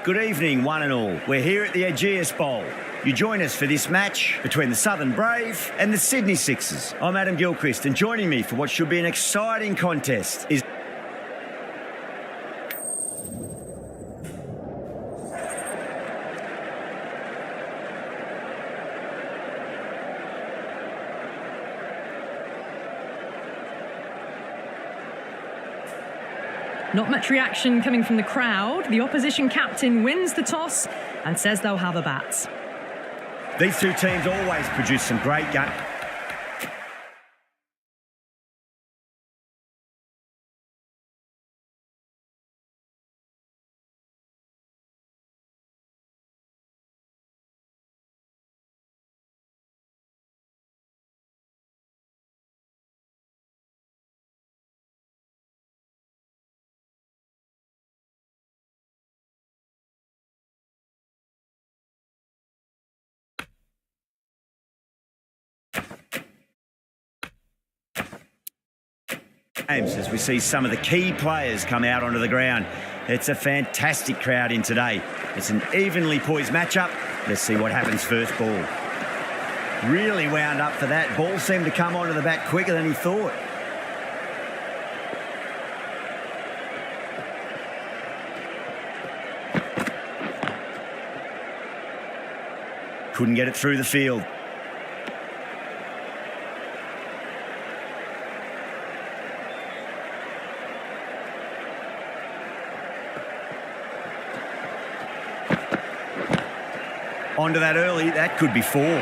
Good evening, one and all. We're here at the Ageas Bowl. You join us for this match between the Southern Brave and the Sydney Sixers. I'm Adam Gilchrist, and joining me for what should be an exciting contest is... Not much reaction coming from the crowd. The opposition captain wins the toss and says they'll have a bat. These two teams always produce some great games. As we see some of the key players come out onto the ground. It's a fantastic crowd in today. It's an evenly poised matchup. Let's see what happens first ball. Really wound up for that. Ball seemed to come onto the bat quicker than he thought. Couldn't get it through the field. Onto that early, that could be four.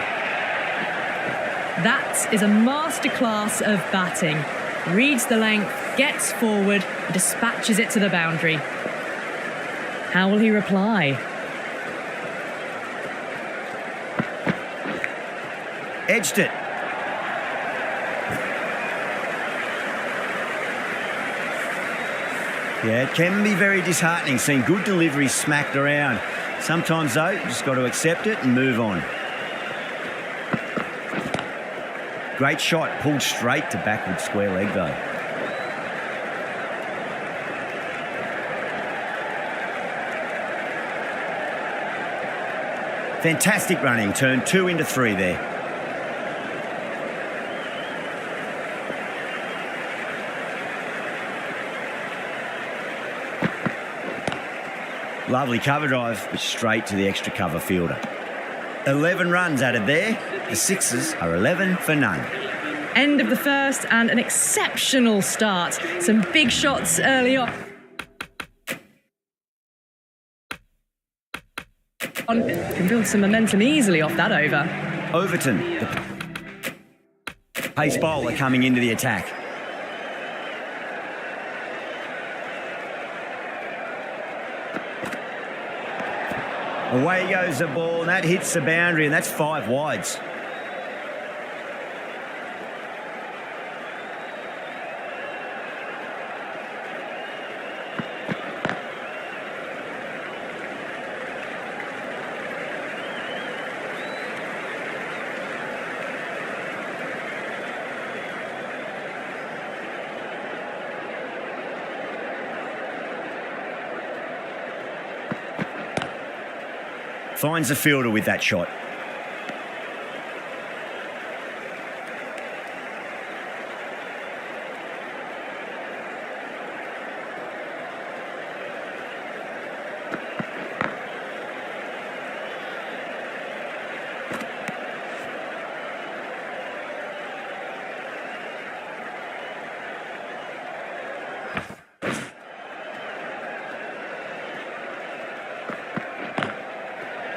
That is a masterclass of batting. Reads the length, gets forward, and dispatches it to the boundary. How will he reply? Edged it. Yeah, it can be very disheartening seeing good deliveries smacked around. Sometimes, though, you just got to accept it and move on. Great shot, pulled straight to backward square leg, though. Fantastic running, turned 2 into 3 there. Lovely cover drive, straight to the extra cover fielder. 11 runs added there. The Sixers are 11 for none. End of the first and an exceptional start. Some big shots early on. Can build some momentum easily off that over. Overton, the pace bowler coming into the attack. Away goes the ball, and that hits the boundary, and that's 5 wides. Finds the fielder with that shot.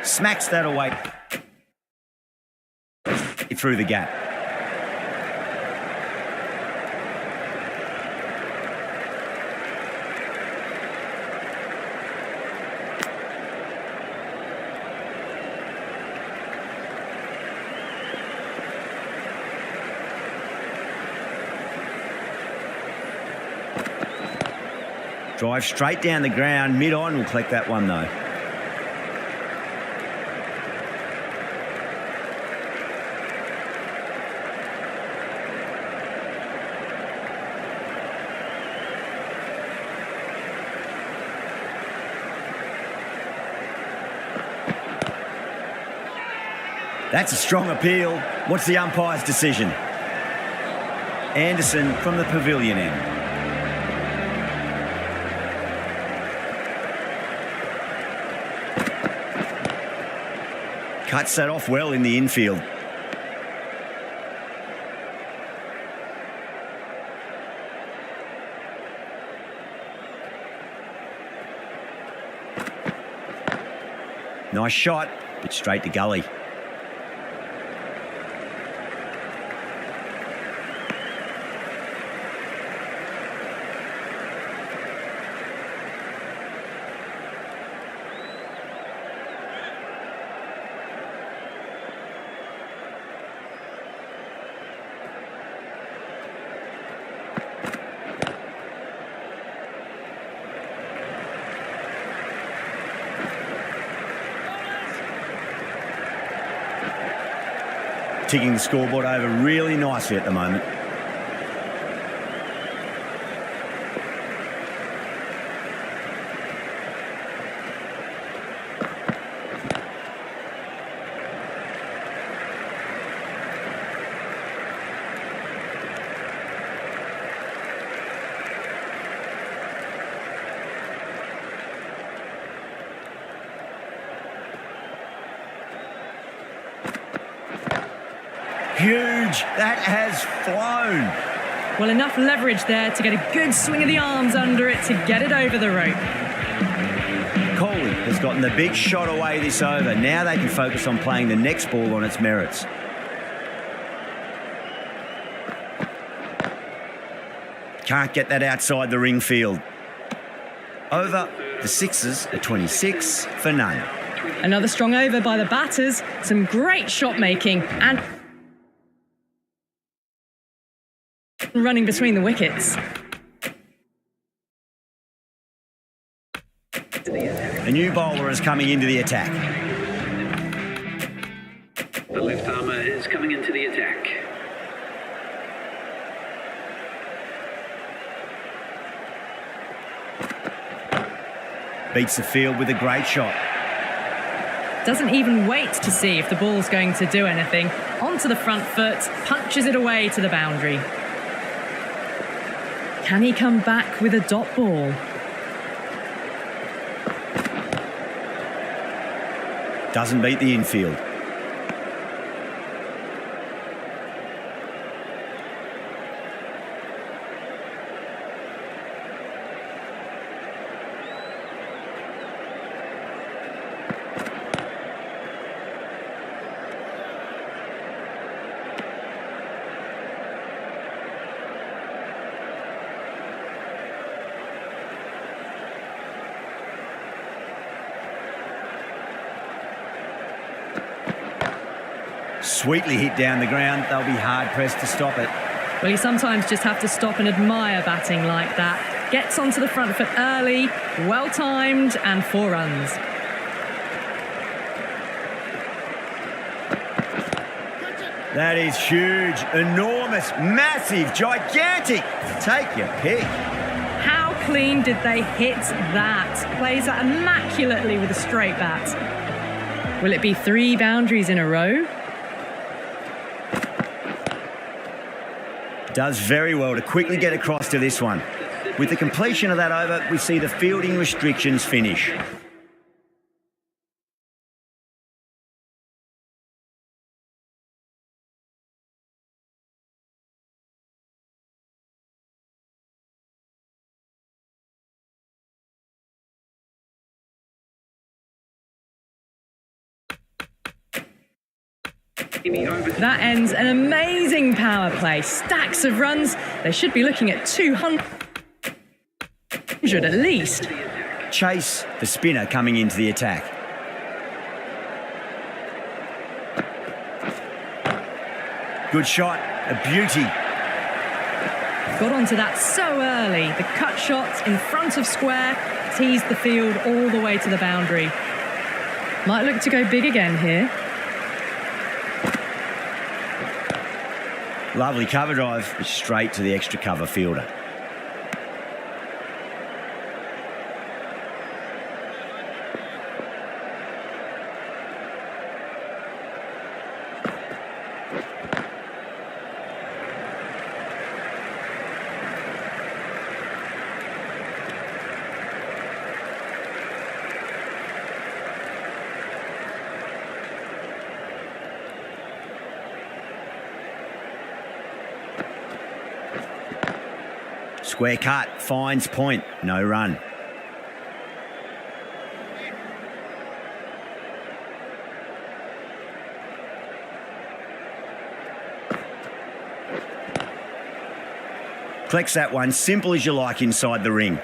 Smacks that away through the gap. Drive straight down the ground, mid-on will collect that one though. That's a strong appeal. What's the umpire's decision? Anderson from the pavilion end. Cuts that off well in the infield. Nice shot, but straight to gully. Ticking the scoreboard over really nicely at the moment. Huge. That has flown. Well, enough leverage there to get a good swing of the arms under it to get it over the rope. Coley has gotten the big shot away this over. Now they can focus on playing the next ball on its merits. Can't get that outside the ring field. Over. The Sixers are 26 for none. Another strong over by the batters. Some great shot making and running between the wickets. A new bowler is coming into the attack. The left armour is coming into the attack. Beats the field with a great shot. Doesn't even wait to see if the ball's going to do anything. Onto the front foot, punches it away to the boundary. Can he come back with a dot ball? Doesn't beat the infield. Sweetly hit down the ground. They'll be hard-pressed to stop it. Well, you sometimes just have to stop and admire batting like that. Gets onto the front foot early, well-timed, and 4 runs. That is huge, enormous, massive, gigantic. Take your pick. How clean did they hit that? Plays that immaculately with a straight bat. Will it be 3 boundaries in a row? Does very well to quickly get across to this one. With the completion of that over, we see the fielding restrictions finish. That ends an amazing power play. Stacks of runs. They should be looking at 200 at least. Chase, the spinner, coming into the attack. Good shot, a beauty. Got onto that so early. The cut shot in front of square teased the field all the way to the boundary. Might look to go big again here. Lovely cover drive, straight to the extra cover fielder. Square cut, finds point, no run. Collects that one, simple as you like inside the ring.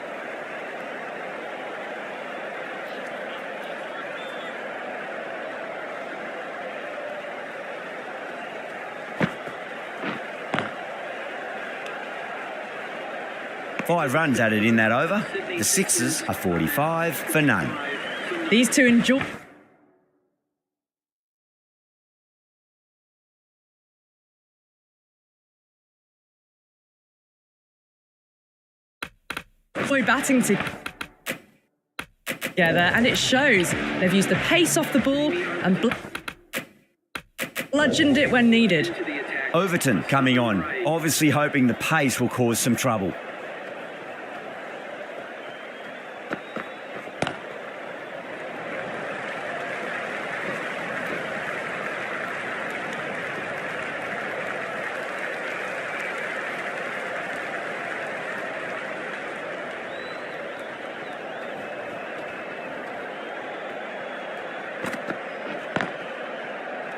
Five runs added in that over. The Sixers are 45 for none. These two enjoy batting together, and it shows. They've used the pace off the ball and bludgeoned it when needed. Overton coming on, obviously hoping the pace will cause some trouble.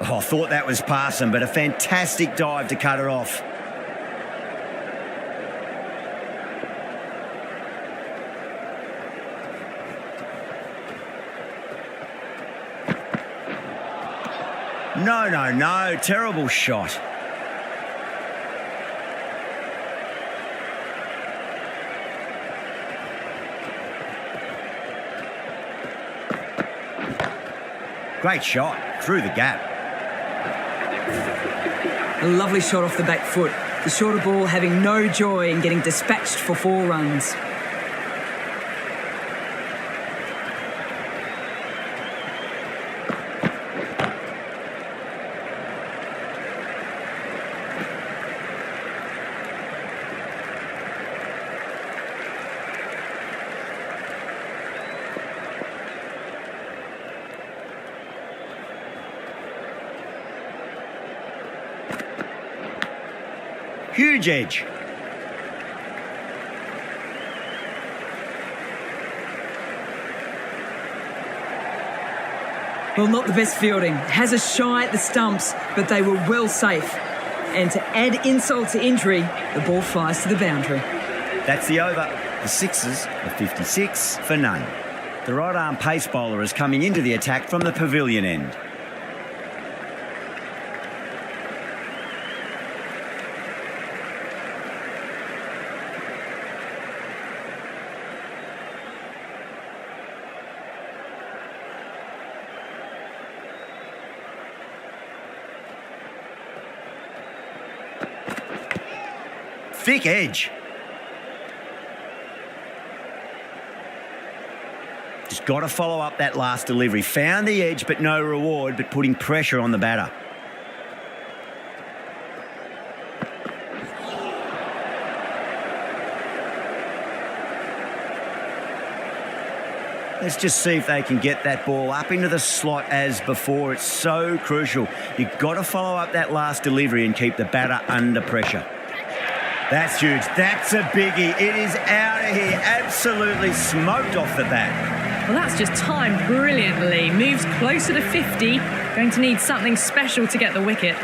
Oh, I thought that was passing, but a fantastic dive to cut her off. No, terrible shot. Great shot, through the gap. A lovely shot off the back foot. The shorter ball having no joy in getting dispatched for 4 runs. Huge edge. Well, not the best fielding. Has a shy at the stumps, but they were well safe. And to add insult to injury, the ball flies to the boundary. That's the over. The Sixers are 56 for none. The right arm pace bowler is coming into the attack from the pavilion end. Thick edge. Just got to follow up that last delivery. Found the edge, but no reward, but putting pressure on the batter. Let's just see if they can get that ball up into the slot as before. It's so crucial. You've got to follow up that last delivery and keep the batter under pressure. That's huge. That's a biggie. It is out of here. Absolutely smoked off the bat. Well, that's just timed brilliantly. Moves closer to 50. Going to need something special to get the wicket.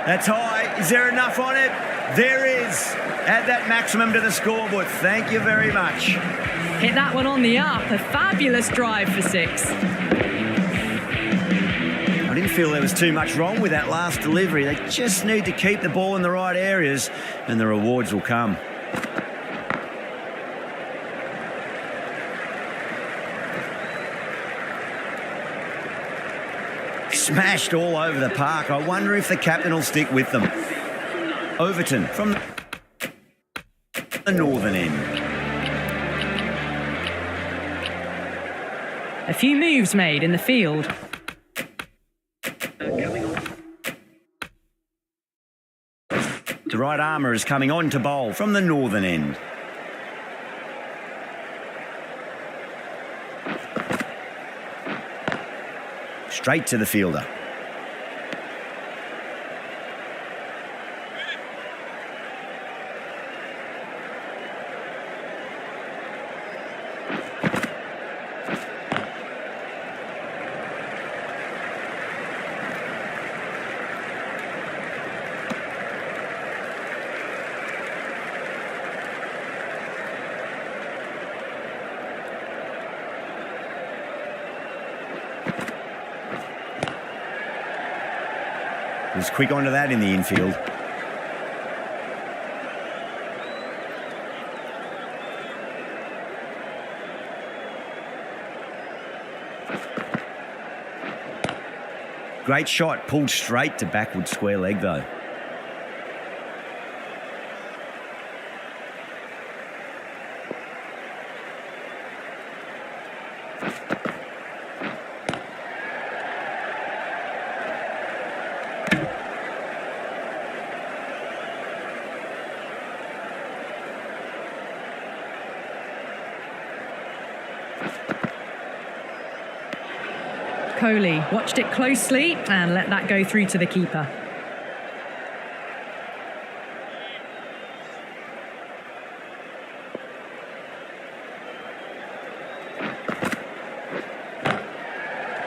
That's high. Is there enough on it? There is. Add that maximum to the scoreboard. Thank you very much. Hit that one on the up. A fabulous drive for 6. I didn't feel there was too much wrong with that last delivery. They just need to keep the ball in the right areas and the rewards will come. Smashed all over the park. I wonder if the captain will stick with them. Overton from the northern end. A few moves made in the field. The right armour is coming on to bowl from the northern end. Straight to the fielder. Was quick onto that in the infield. Great shot, pulled straight to backward square leg though. Coley watched it closely and let that go through to the keeper.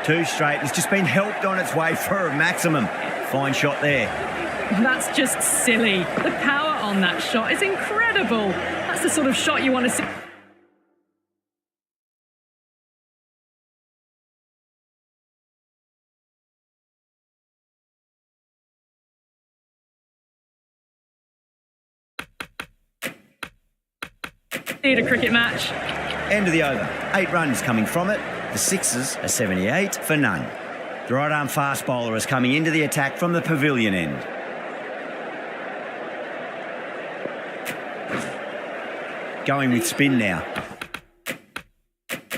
Two straight. It's just been helped on its way for a maximum. Fine shot there. That's just silly. The power on that shot is incredible. That's the sort of shot you want to see. A cricket match. End of the over. 8 runs coming from it. The Sixers are 78 for none. The right arm fast bowler is coming into the attack from the pavilion end. Going with spin now.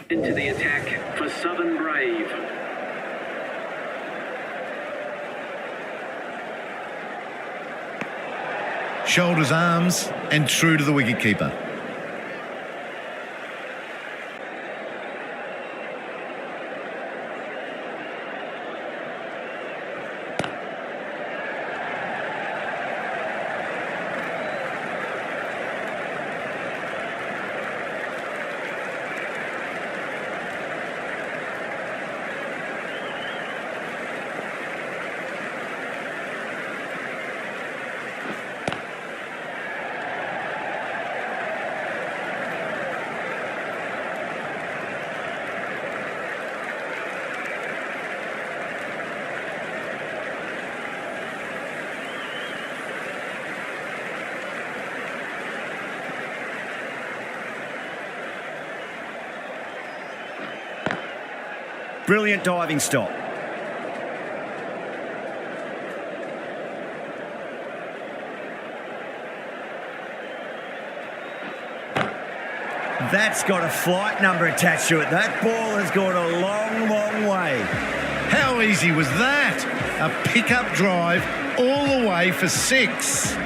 Into the attack for Southern Brave. Shoulders, arms, and true to the wicketkeeper. Brilliant diving stop. That's got a flight number attached to it. That ball has gone a long, long way. How easy was that? A pickup drive all the way for 6.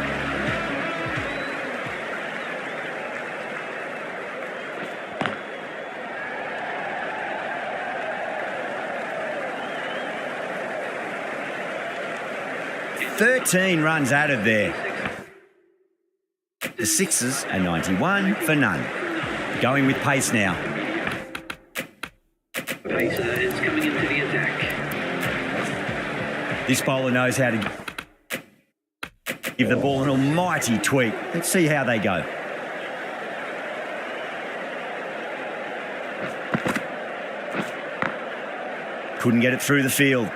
"13 runs added there. The Sixers are 91 for none. Going with pace now. Pacer is coming into the attack. This bowler knows how to give the ball an almighty tweak. Let's see how they go. Couldn't get it through the field.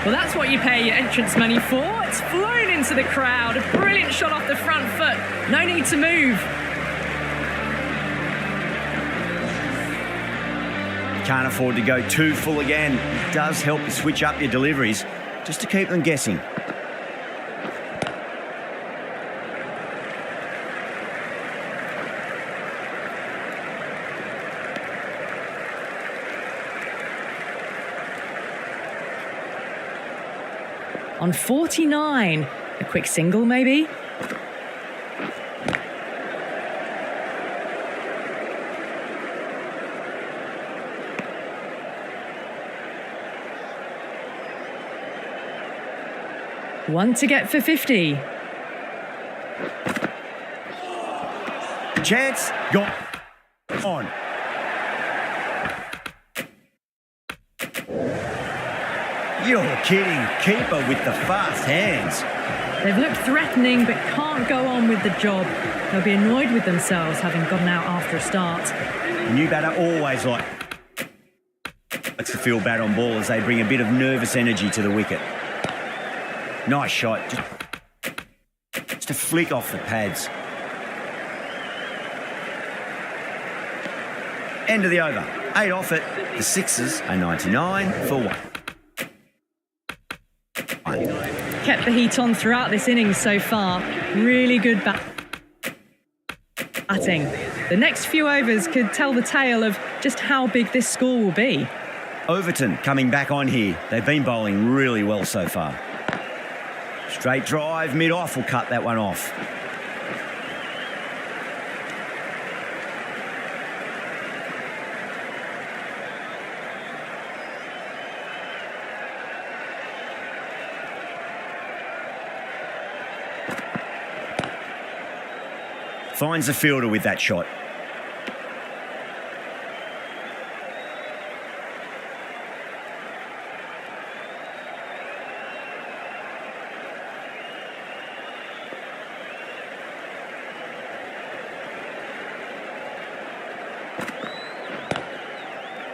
Well, that's what you pay your entrance money for. It's flown into the crowd. A brilliant shot off the front foot. No need to move. Can't afford to go too full again. It does help you switch up your deliveries just to keep them guessing. On 49. A quick single, maybe? One to get for 50. Chance, gone. On. You're kidding. Keeper with the fast hands. They've looked threatening but can't go on with the job. They'll be annoyed with themselves having gotten out after a start. The new batter always likes to feel bat on ball as they bring a bit of nervous energy to the wicket. Nice shot. Just a flick off the pads. End of the over. 8 off it. The Sixers are 99 for 1. Kept the heat on throughout this innings so far. Really good batting. The next few overs could tell the tale of just how big this score will be. Overton coming back on here. They've been bowling really well so far. Straight drive, mid-off will cut that one off. Finds the fielder with that shot.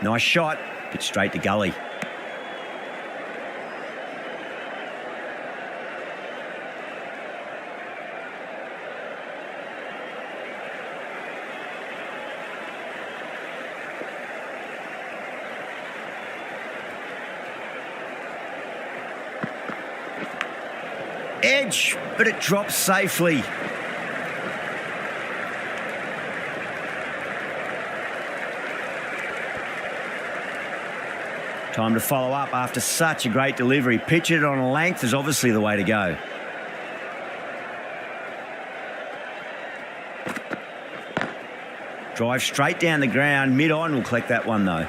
Nice shot, but straight to gully. Edge, but it drops safely. Time to follow up after such a great delivery. Pitch it on a length is obviously the way to go. Drive straight down the ground. Mid-on will collect that one though.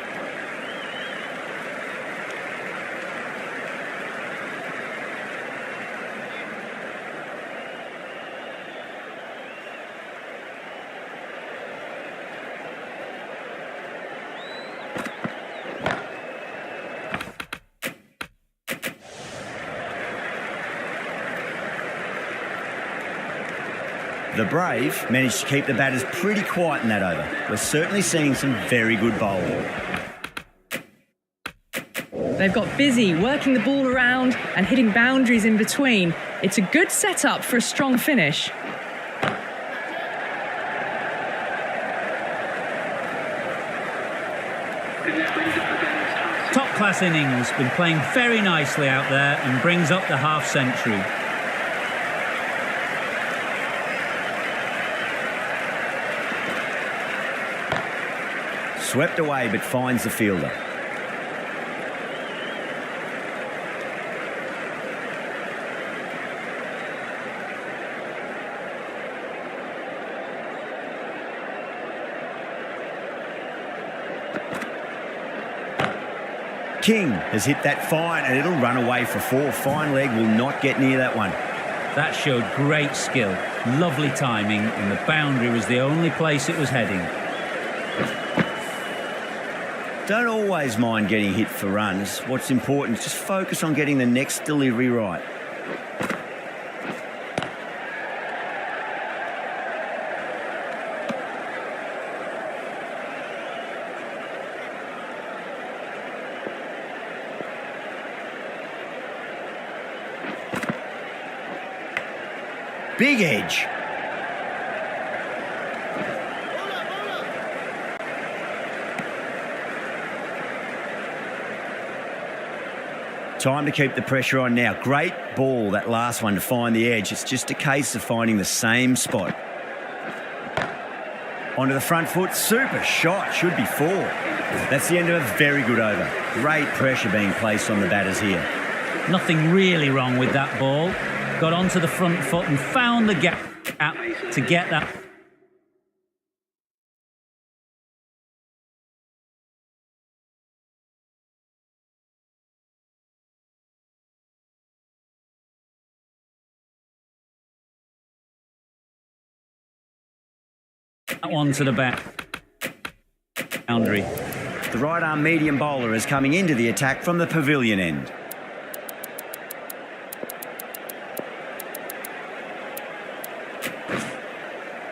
The Brave managed to keep the batters pretty quiet in that over. We're certainly seeing some very good bowling. They've got busy working the ball around and hitting boundaries in between. It's a good setup for a strong finish. Top class innings, been playing very nicely out there and brings up the half century. Swept away but finds the fielder. King has hit that fine and it'll run away for 4. Fine leg will not get near that one. That showed great skill, lovely timing, and the boundary was the only place it was heading. Don't always mind getting hit for runs. What's important is just focus on getting the next delivery right. Big edge. Time to keep the pressure on now. Great ball, that last one, to find the edge. It's just a case of finding the same spot. Onto the front foot. Super shot. Should be 4. That's the end of a very good over. Great pressure being placed on the batters here. Nothing really wrong with that ball. Got onto the front foot and found the gap to get that. That one to the back boundary. The right arm medium bowler is coming into the attack from the pavilion end.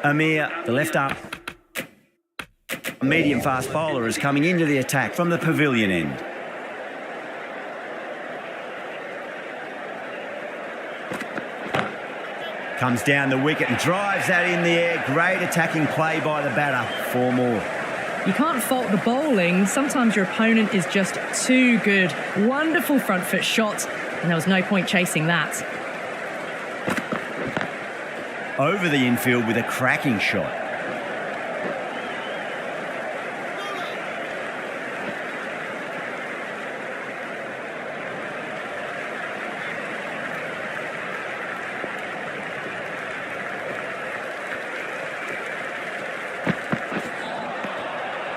Amir, the left arm. Medium fast bowler is coming into the attack from the pavilion end. Comes down the wicket and drives that in the air. Great attacking play by the batter. 4 more. You can't fault the bowling. Sometimes your opponent is just too good. Wonderful front foot shot, and there was no point chasing that. Over the infield with a cracking shot.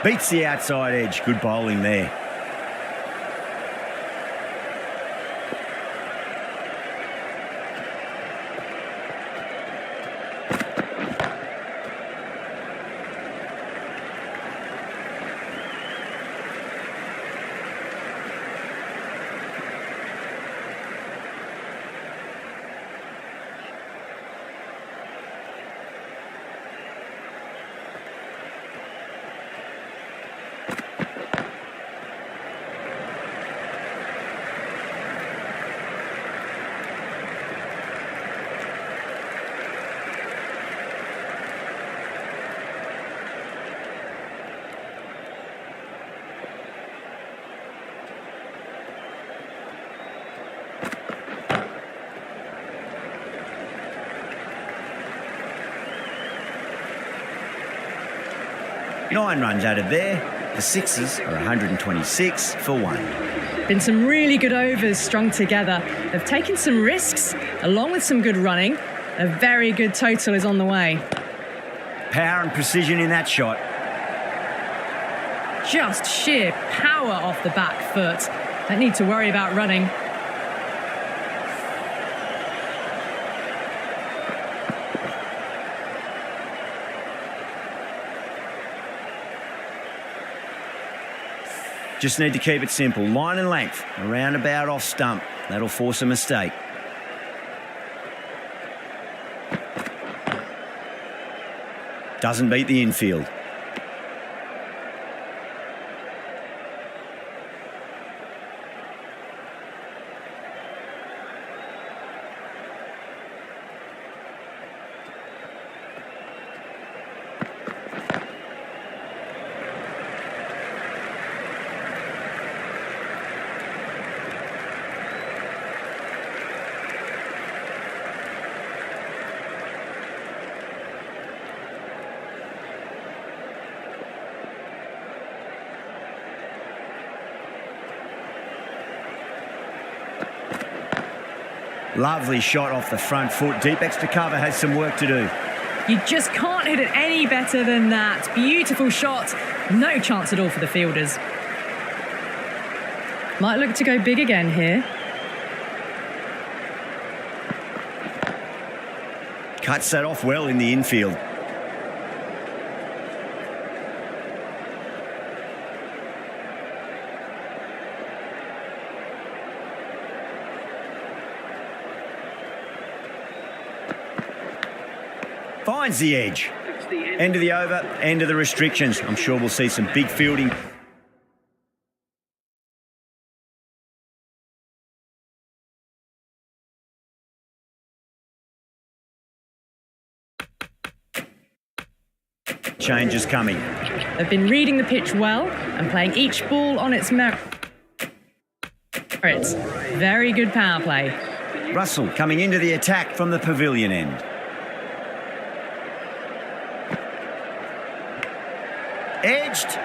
Beats the outside edge. Good bowling there. Nine runs added there. The sixes are 126 for 1. Been some really good overs strung together. They've taken some risks, along with some good running. A very good total is on the way. Power and precision in that shot. Just sheer power off the back foot. Don't need to worry about running. Just need to keep it simple. Line and length, around about off stump. That'll force a mistake. Doesn't beat the infield. Lovely shot off the front foot. DEEPKET to cover has some work to do. You just can't hit it any better than that. Beautiful shot. No chance at all for the fielders. Might look to go big again here. Cuts that off well in the infield. Finds the edge. End of the over, end of the restrictions. I'm sure we'll see some big fielding. Changes coming. They've been reading the pitch well and playing each ball on its merits. Very good power play. Russell coming into the attack from the pavilion end. Edged.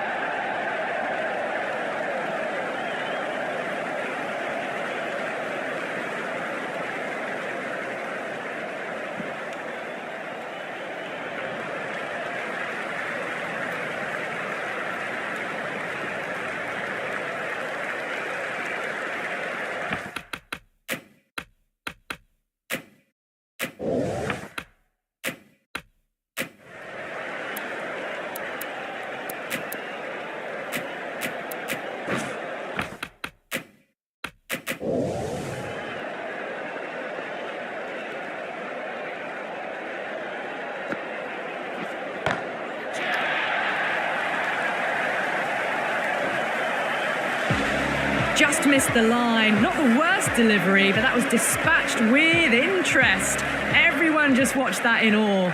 just missed the line. Not the worst delivery, but that was dispatched with interest. Everyone just watched that in awe.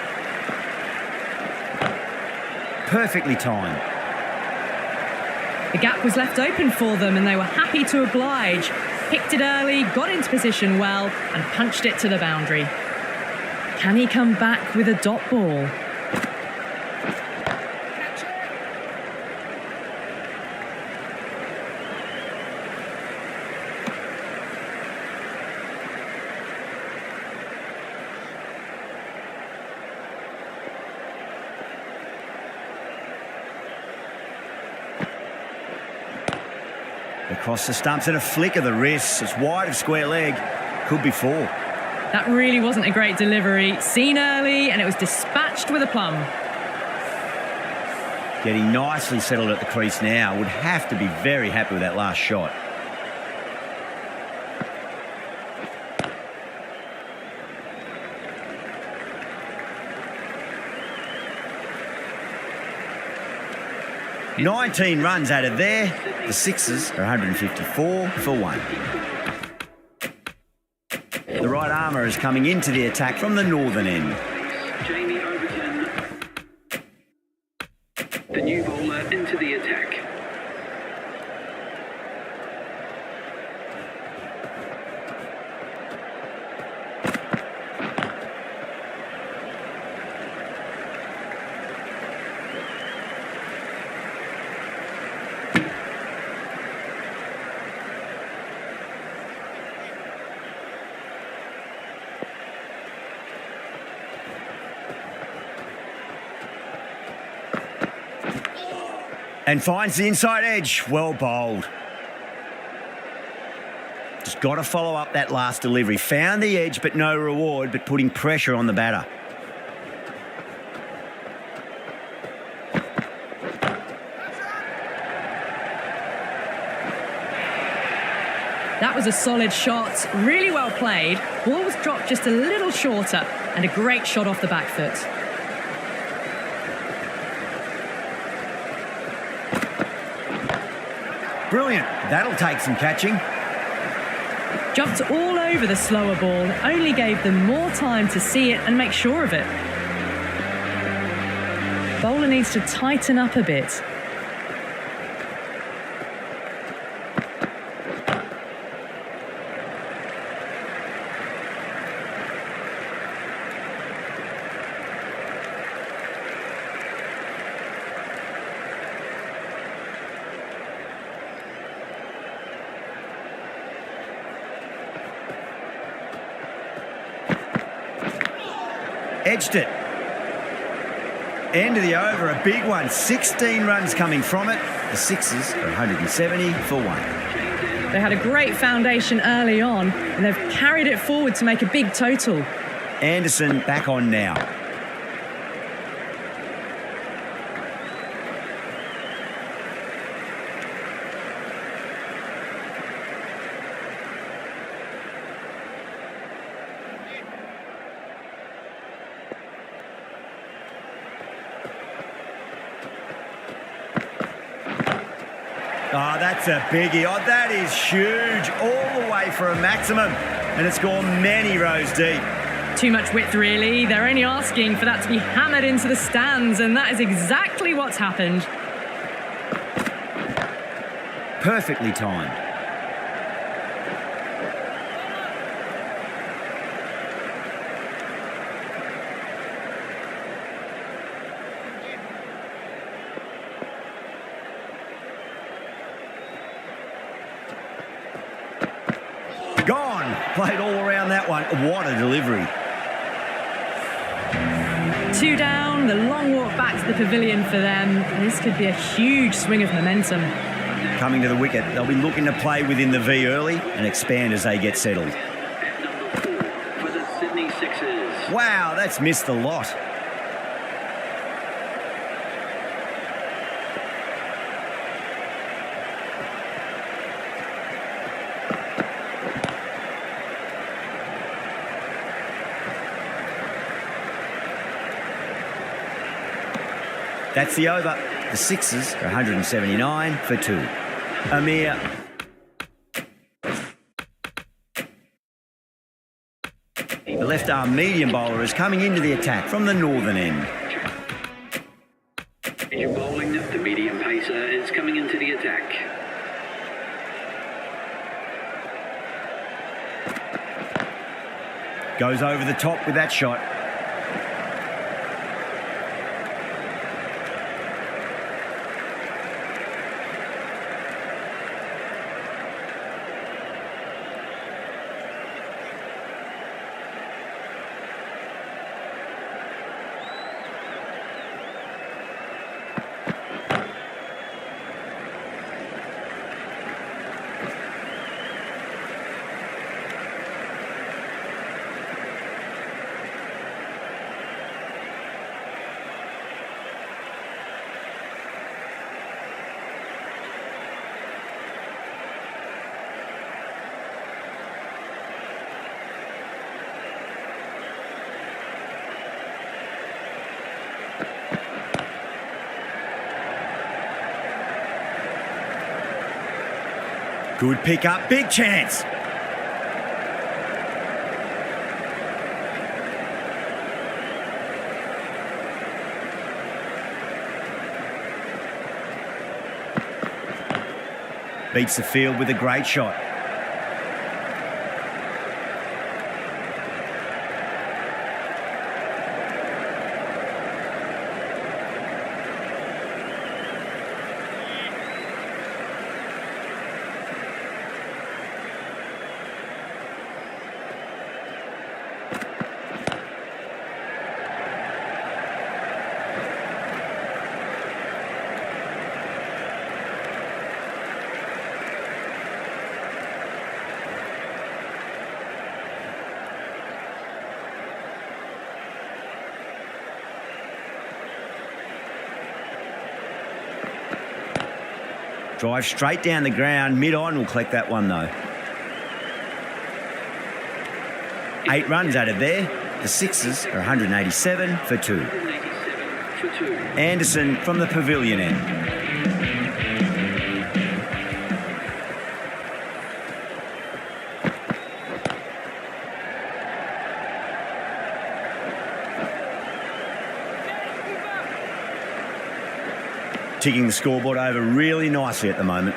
Perfectly timed. The gap was left open for them and they were happy to oblige. Picked it early, got into position well and punched it to the boundary. Can he come back with a dot ball? Across the stumps and a flick of the wrist. It's wide of square leg. Could be 4. That really wasn't a great delivery. Seen early and it was dispatched with a plum. Getting nicely settled at the crease now. Would have to be very happy with that last shot. "19 runs out of there. The Sixers are 154 for 1. The right armour is coming into the attack from the northern end. Jamie Overton, the new bowler, into the attack. And finds the inside edge. Well bowled. Just got to follow up that last delivery. Found the edge, but no reward, but putting pressure on the batter. That was a solid shot, really well played. Ball was dropped just a little shorter and a great shot off the back foot. Brilliant. That'll take some catching. Jumped all over the slower ball, only gave them more time to see it and make sure of it. Bowler needs to tighten up a bit. Edged it. End of the over, a big one. 16 runs coming from it. The Sixers are 170 for 1. They had a great foundation early on and they've carried it forward to make a big total. Anderson back on now. Oh, that's a biggie. Oh, that is huge. All the way for a maximum. And it's gone many rows deep. Too much width, really. They're only asking for that to be hammered into the stands, and that is exactly what's happened. Perfectly timed. Gone. Played all around that one. What a delivery. 2 down, the long walk back to the pavilion for them. This could be a huge swing of momentum. Coming to the wicket, they'll be looking to play within the V early and expand as they get settled. At number 4 for the Sydney Sixers. Wow, that's missed the lot. That's the over. The Sixers are 179 for 2. Amir left-arm medium bowler is coming into the attack from the northern end. You're bowling, the medium pacer is coming into the attack. Goes over the top with that shot. Good pick up, big chance. Beats the field with a great shot. Drive straight down the ground, mid-on will collect that one though. 8 runs out of there. The Sixers are 187 for 2. Anderson from the pavilion end. Ticking the scoreboard over really nicely at the moment.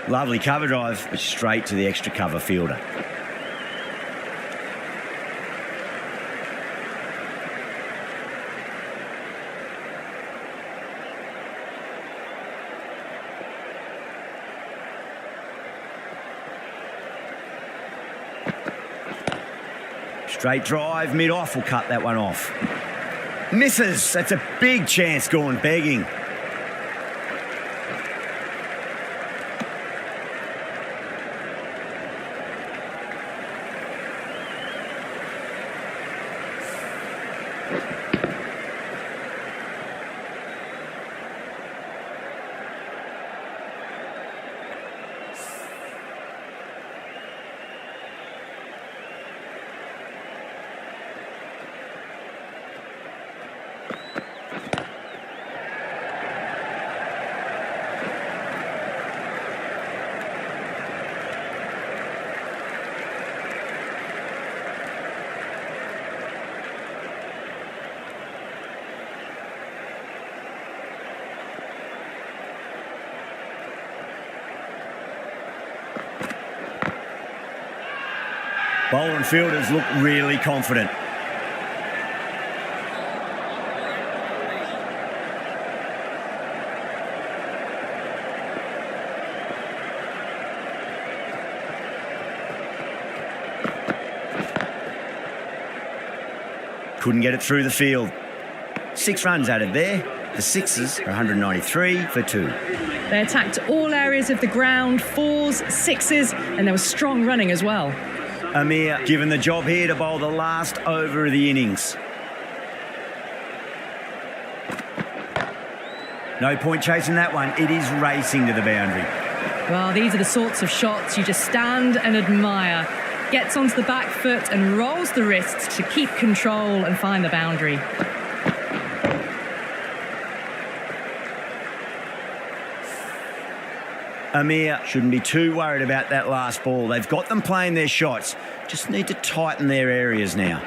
Lovely cover drive, but straight to the extra cover fielder. Straight drive, mid-off will cut that one off. Misses. That's a big chance gone begging. Bowler and fielders look really confident. Couldn't get it through the field. 6 runs out of there. The Sixers are 193 for 2. They attacked all areas of the ground, 4s, 6s, and there was strong running as well. Amir given the job here to bowl the last over of the innings. No point chasing that one. It is racing to the boundary. Well, these are the sorts of shots you just stand and admire. Gets onto the back foot and rolls the wrists to keep control and find the boundary. Amir shouldn't be too worried about that last ball. They've got them playing their shots. Just need to tighten their areas now.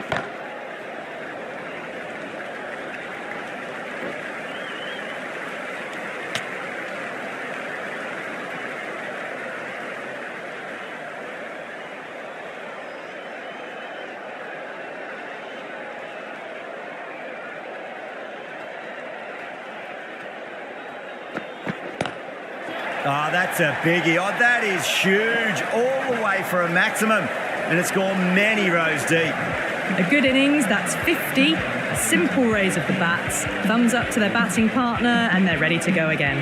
Oh, that's a biggie. Oh, that is huge. All the way for a maximum. And it's gone many rows deep. A good innings, that's 50. A simple raise of the bats. Thumbs up to their batting partner, and they're ready to go again.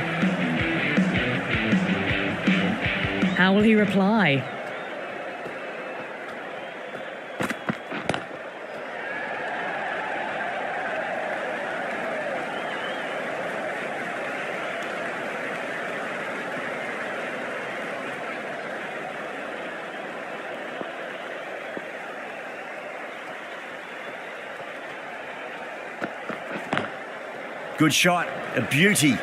How will he reply? Good shot, a beauty.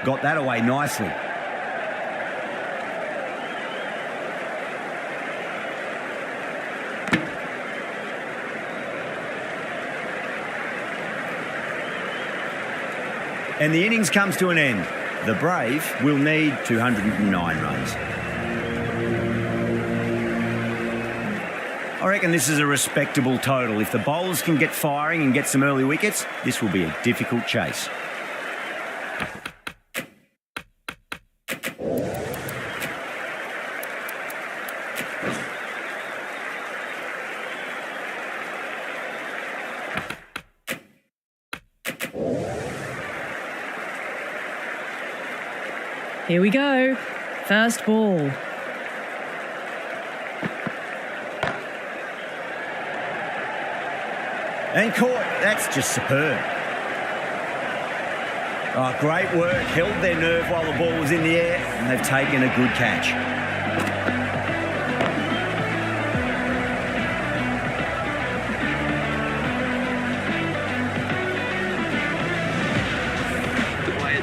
Got that away nicely. And the innings comes to an end. The Brave will need 209 runs. I reckon this is a respectable total. If the bowlers can get firing and get some early wickets, this will be a difficult chase. Here we go. First ball. And caught. That's just superb. Oh, great work. Held their nerve while the ball was in the air, and they've taken a good catch.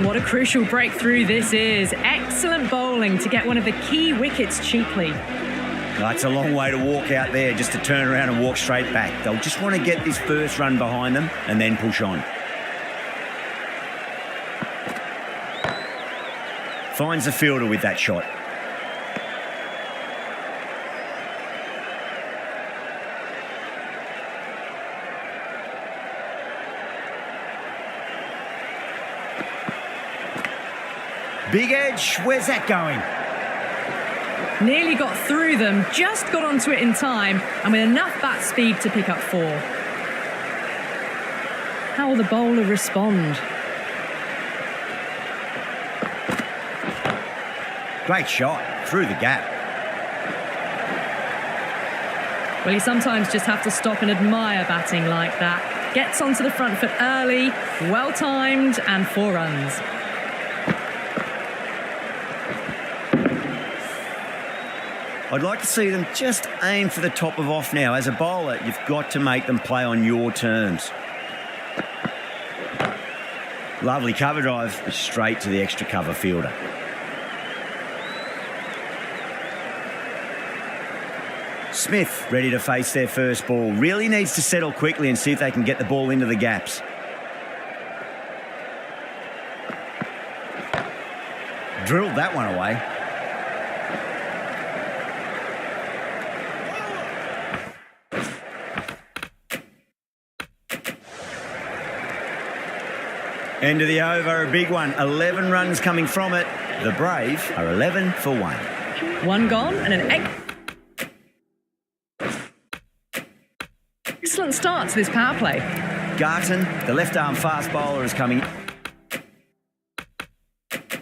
What a crucial breakthrough this is. Excellent bowling to get one of the key wickets cheaply. It's a long way to walk out there just to turn around and walk straight back. They'll just want to get this first run behind them and then push on. Finds the fielder with that shot. Big edge, where's that going? Nearly got through them, just got onto it in time, and with enough bat speed to pick up 4. How will the bowler respond? Great shot, through the gap. Well, you sometimes just have to stop and admire batting like that. Gets onto the front foot early, well-timed, and 4 runs. I'd like to see them just aim for the top of off now. As a bowler, you've got to make them play on your terms. Lovely cover drive, straight to the extra cover fielder. Smith ready to face their first ball. Really needs to settle quickly and see if they can get the ball into the gaps. Drilled that one away. End of the over, a big one. 11 runs coming from it. The Brave are 11 for 1. 1 gone and an excellent start to this power play. Garton, the left-arm fast bowler, is coming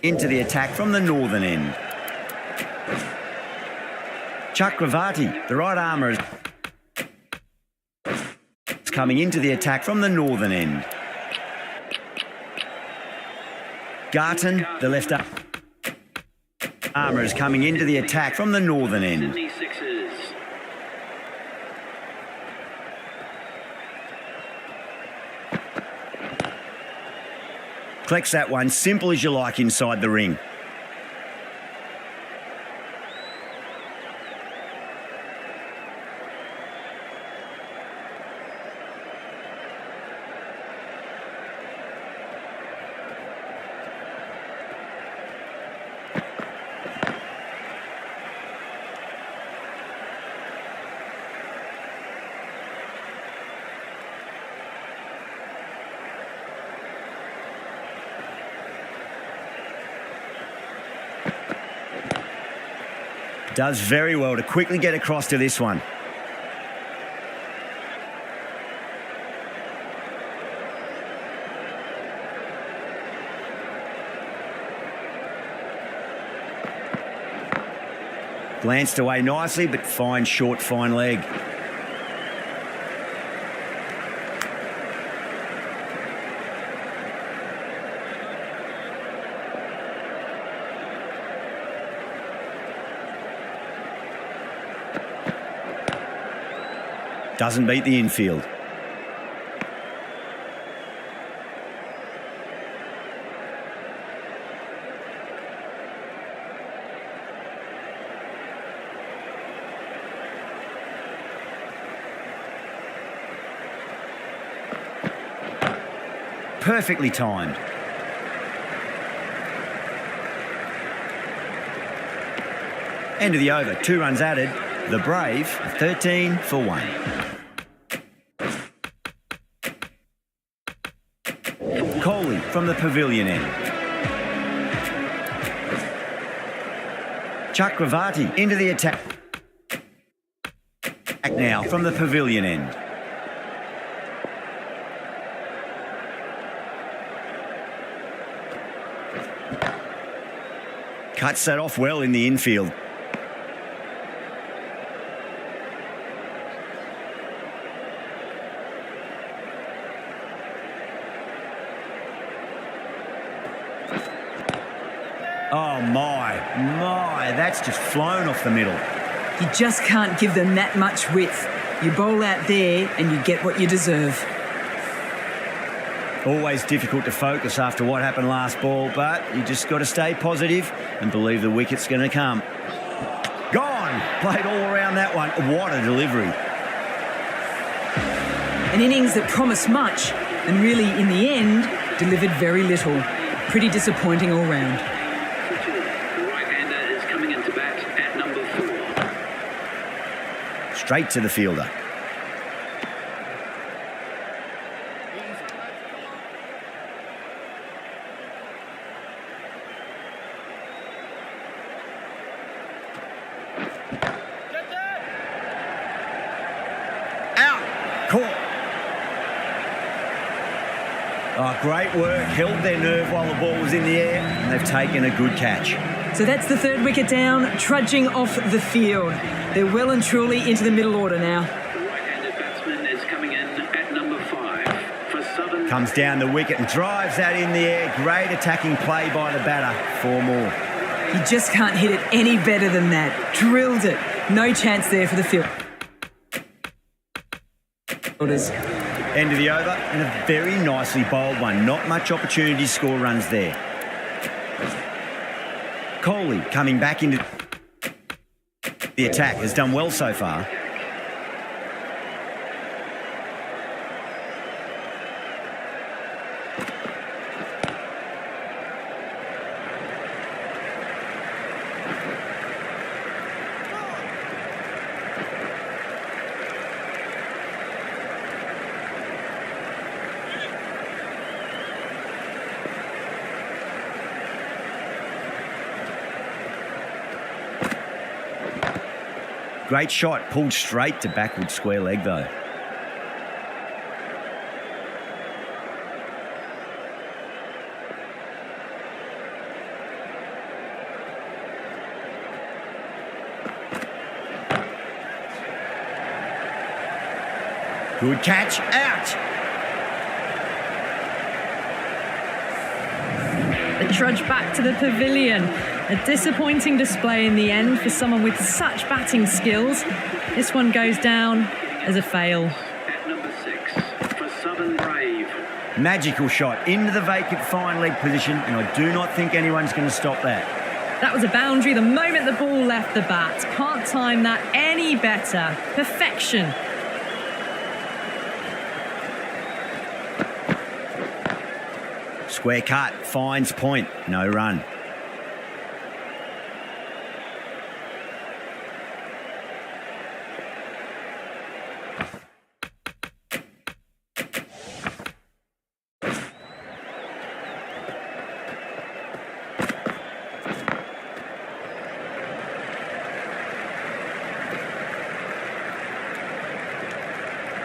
into the attack from the northern end. Chakravarti, the right armer, is coming into the attack from the northern end. Garton, the left arm, Armour is coming into the attack from the northern end. Sydney Sixers. Collects that one, simple as you like inside the ring. Does very well to quickly get across to this one. Glanced away nicely, but fine short, fine leg. Doesn't beat the infield. Perfectly timed. End of the over, 2 runs added. The Brave, 13 for 1. Coley from the pavilion end. Chakravarti into the attack. Now from the pavilion end. Cuts that off well in the infield. Oh my, that's just flown off the middle. You just can't give them that much width. You bowl out there and you get what you deserve. Always difficult to focus after what happened last ball, but you just got to stay positive and believe the wicket's going to come. Gone! Played all around that one. What a delivery. An innings that promised much and really, in the end, delivered very little. Pretty disappointing all round. The right-hander is coming into bat at number 4. Straight to the fielder. Caught. Oh, great work. Held their nerve while the ball was in the air, and they've taken a good catch. So that's the third wicket down, trudging off the field. They're well and truly into the middle order now. The right-handed batsman is coming in at number 5 for Southern. Comes down the wicket and drives that in the air. Great attacking play by the batter. 4 more. You just can't hit it any better than that. Drilled it. No chance there for the field. End of the over, and a very nicely bowled one. Not much opportunity to score runs there. Coley coming back into the attack, has done well so far. Great shot, pulled straight to backward square leg though. Good catch, out! They trudge back to the pavilion. A disappointing display in the end for someone with such batting skills. This one goes down as a fail. At number 6 for Southern Brave. Magical shot into the vacant fine leg position, and I do not think anyone's going to stop that. That was a boundary the moment the ball left the bat. Can't time that any better. Perfection. Square cut, finds point, no run.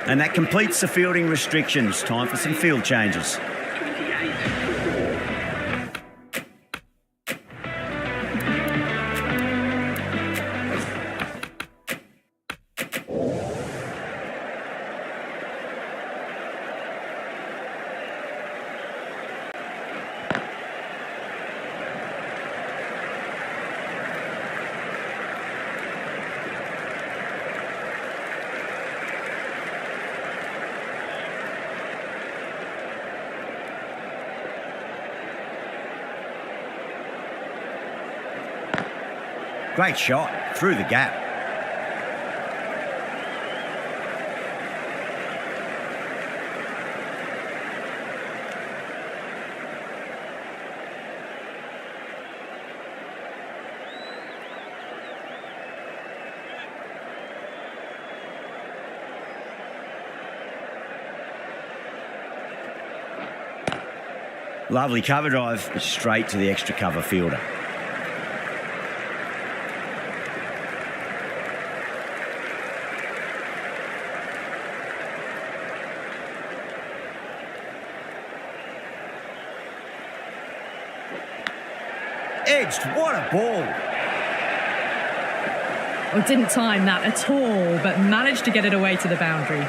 And that completes the fielding restrictions. Time for some field changes. 28 Great shot, through the gap. Lovely cover drive, straight to the extra cover fielder. Edged, what a ball. Well, didn't time that at all, but managed to get it away to the boundary.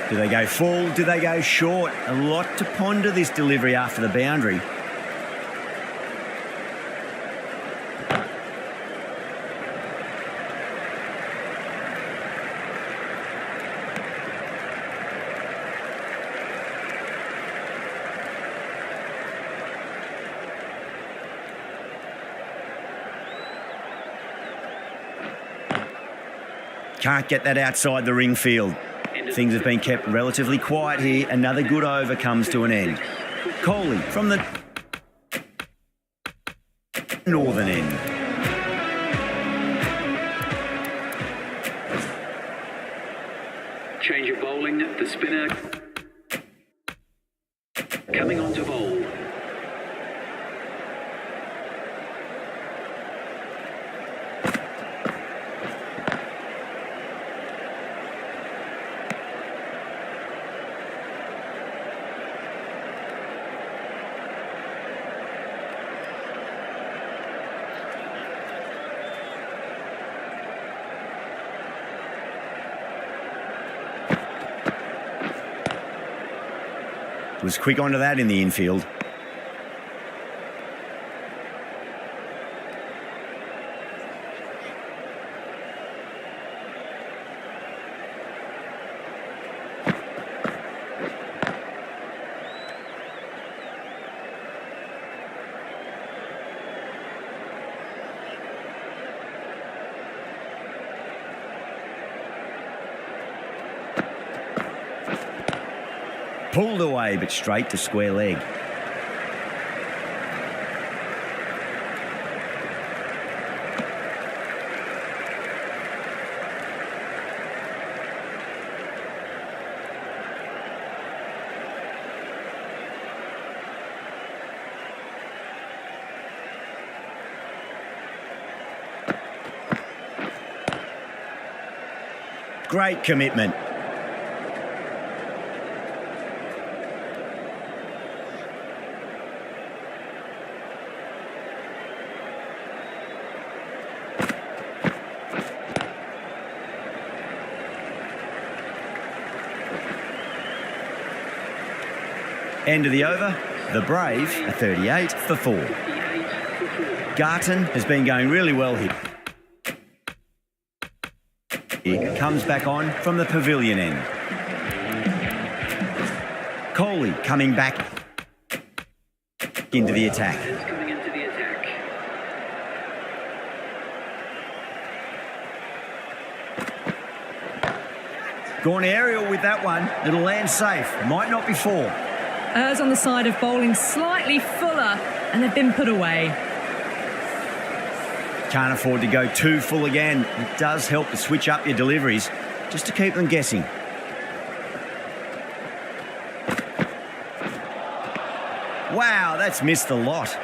Do they go full? Do they go short? A lot to ponder this delivery after the boundary. Can't get that outside the ring field. Things have been kept relatively quiet here. Another good over comes to an end. Coley from the northern end. Change of bowling, the spinner coming on to bowl. Was quick onto that in the infield. Pulled away, but straight to square leg. Great commitment. End of the over. The Brave are 38 for 4. 58 for 4. Garton has been going really well here. He comes back on from the pavilion end. Coley coming back into the attack. Is coming into the attack. Gone aerial with that one. It'll land safe. Might not be four. Errs on the side of bowling slightly fuller, and they've been put away. Can't afford to go too full again. It does help to switch up your deliveries just to keep them guessing. Wow, that's missed a lot.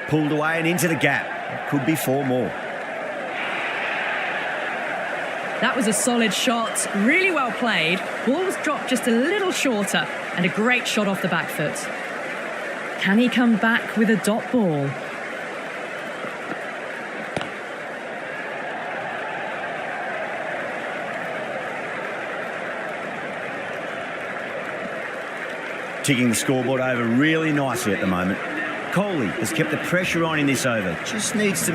Pulled away and into the gap. Could be four more. That was a solid shot, really well played. Ball was dropped just a little shorter, and a great shot off the back foot. Can he come back with a dot ball? Ticking the scoreboard over really nicely at the moment. Coley has kept the pressure on in this over. Just needs to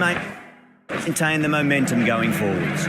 maintain the momentum going forwards.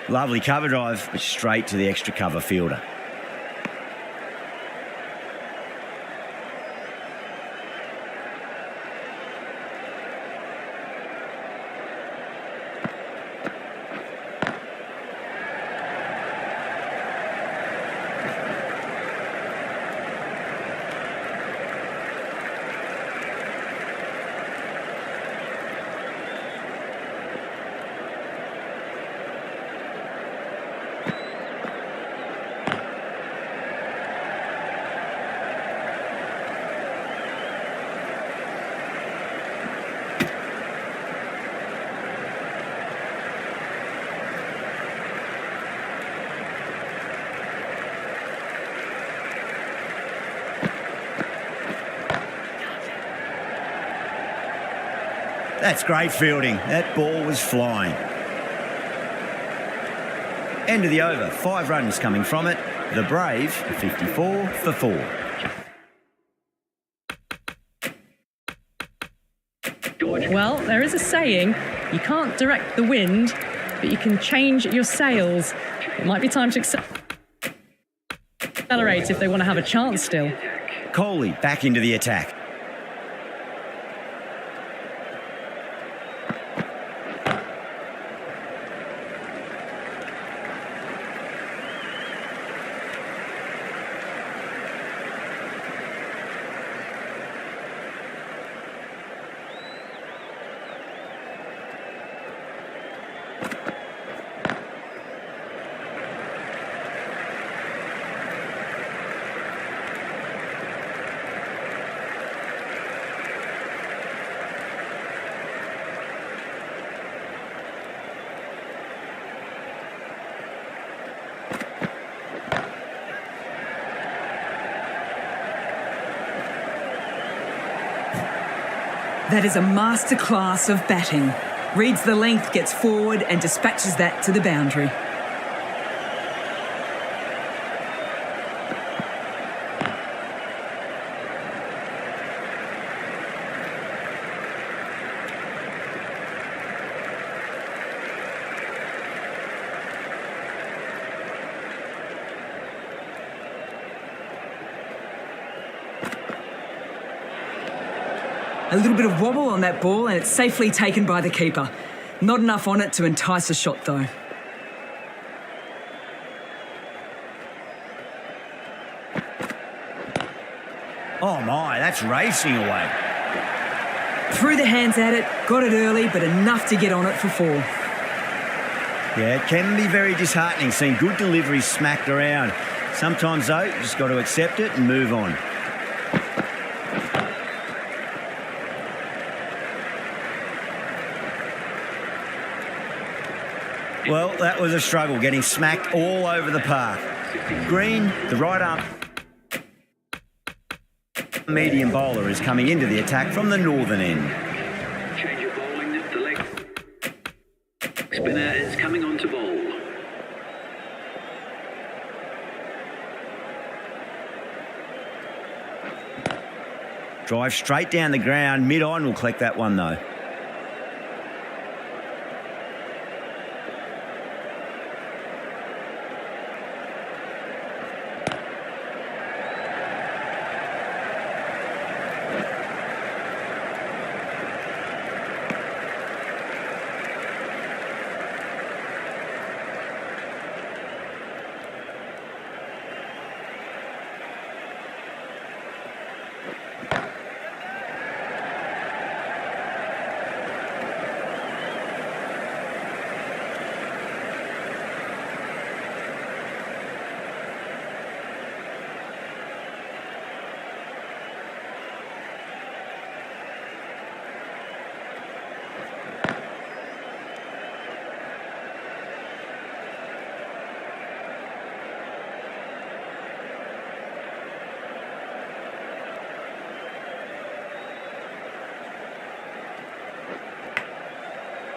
Lovely cover drive, but straight to the extra cover fielder. That's great fielding. That ball was flying. End of the over. 5 runs coming from it. The Brave, 54 for 4. Well, there is a saying, you can't direct the wind, but you can change your sails. It might be time to accelerate if they want to have a chance still. Coley back into the attack. That is a masterclass of batting. Reads the length, gets forward and dispatches that to the boundary. A little bit of wobble on that ball and it's safely taken by the keeper. Not enough on it to entice a shot though. Oh my, that's racing away. Threw the hands at it, got it early, but enough to get on it for 4. Yeah, it can be very disheartening seeing good deliveries smacked around. Sometimes, though, you just got to accept it and move on. Well, that was a struggle, getting smacked all over the park. Green, the right arm medium bowler, is coming into the attack from the northern end. Change of bowling. The leg spinner is coming on to bowl. Drive straight down the ground. Mid-on will collect that one, though.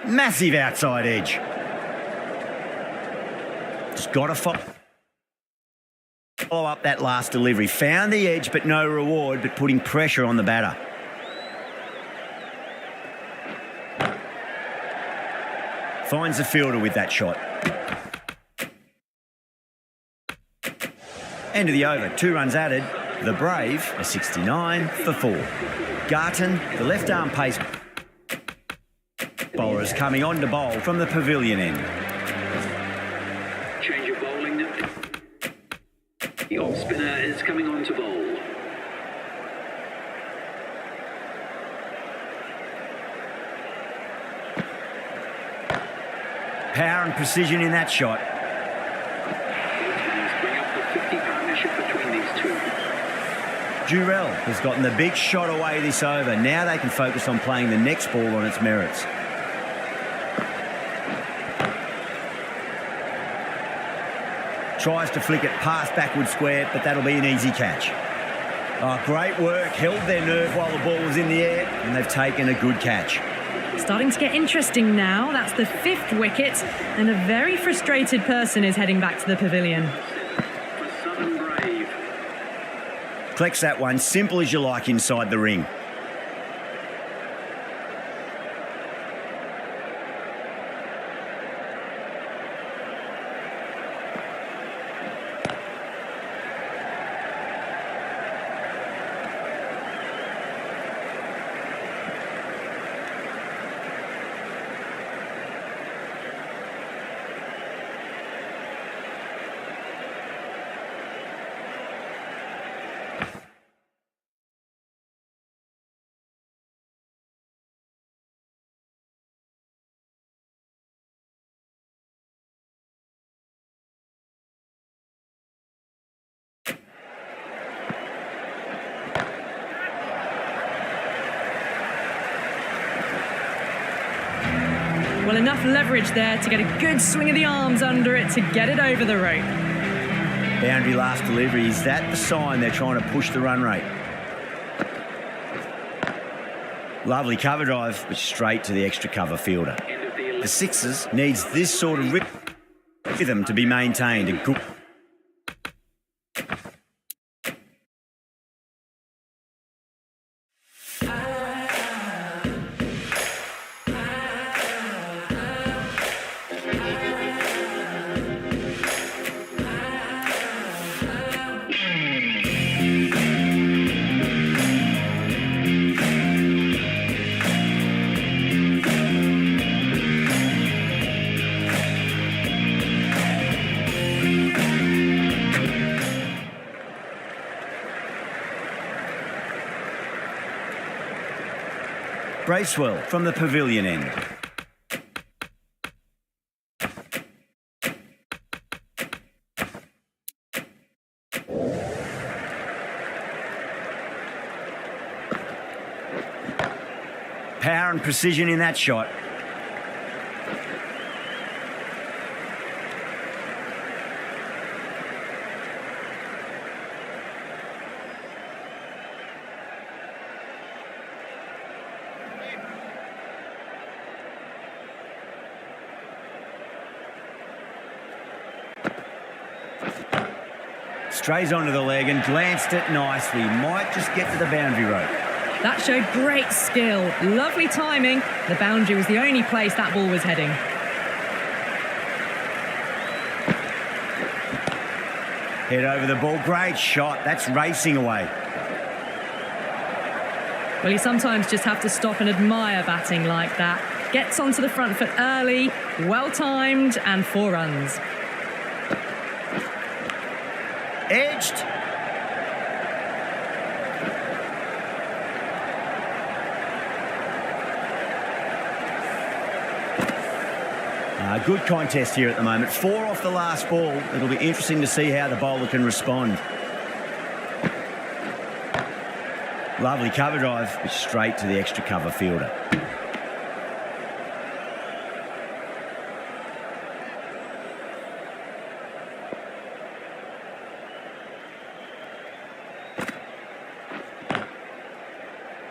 Massive outside edge. Just got to follow up that last delivery. Found the edge, but no reward, but putting pressure on the batter. Finds the fielder with that shot. End of the over. 2 runs added. The Brave are 69 for 4. Garton, the left arm pace bowler, is coming on to bowl from the pavilion end. Change of bowling. The off spinner is coming on to bowl. Power and precision in that shot. Bring up the 50 partnership between these two. Durrell has gotten the big shot away this over. Now they can focus on playing the next ball on its merits. Tries to flick it past backward square, but that'll be an easy catch. Oh, great work. Held their nerve while the ball was in the air, and they've taken a good catch. Starting to get interesting now. That's the 5th wicket, and a very frustrated person is heading back to the pavilion. For Southern Brave. Collects that one, simple as you like inside the ring. Well, enough leverage there to get a good swing of the arms under it to get it over the rope. Boundary last delivery. Is that the sign they're trying to push the run rate? Lovely cover drive, but straight to the extra cover fielder. The Sixers needs this sort of rhythm to be maintained. A good Bracewell from the pavilion end. Power and precision in that shot. Strays onto the leg and glanced it nicely. Might just get to the boundary rope. That showed great skill. Lovely timing. The boundary was the only place that ball was heading. Head over the ball. Great shot. That's racing away. Well, you sometimes just have to stop and admire batting like that. Gets onto the front foot early, well timed, and 4 runs. Edged. Good contest here at the moment. 4 off the last ball. It'll be interesting to see how the bowler can respond. Lovely cover drive, straight to the extra cover fielder.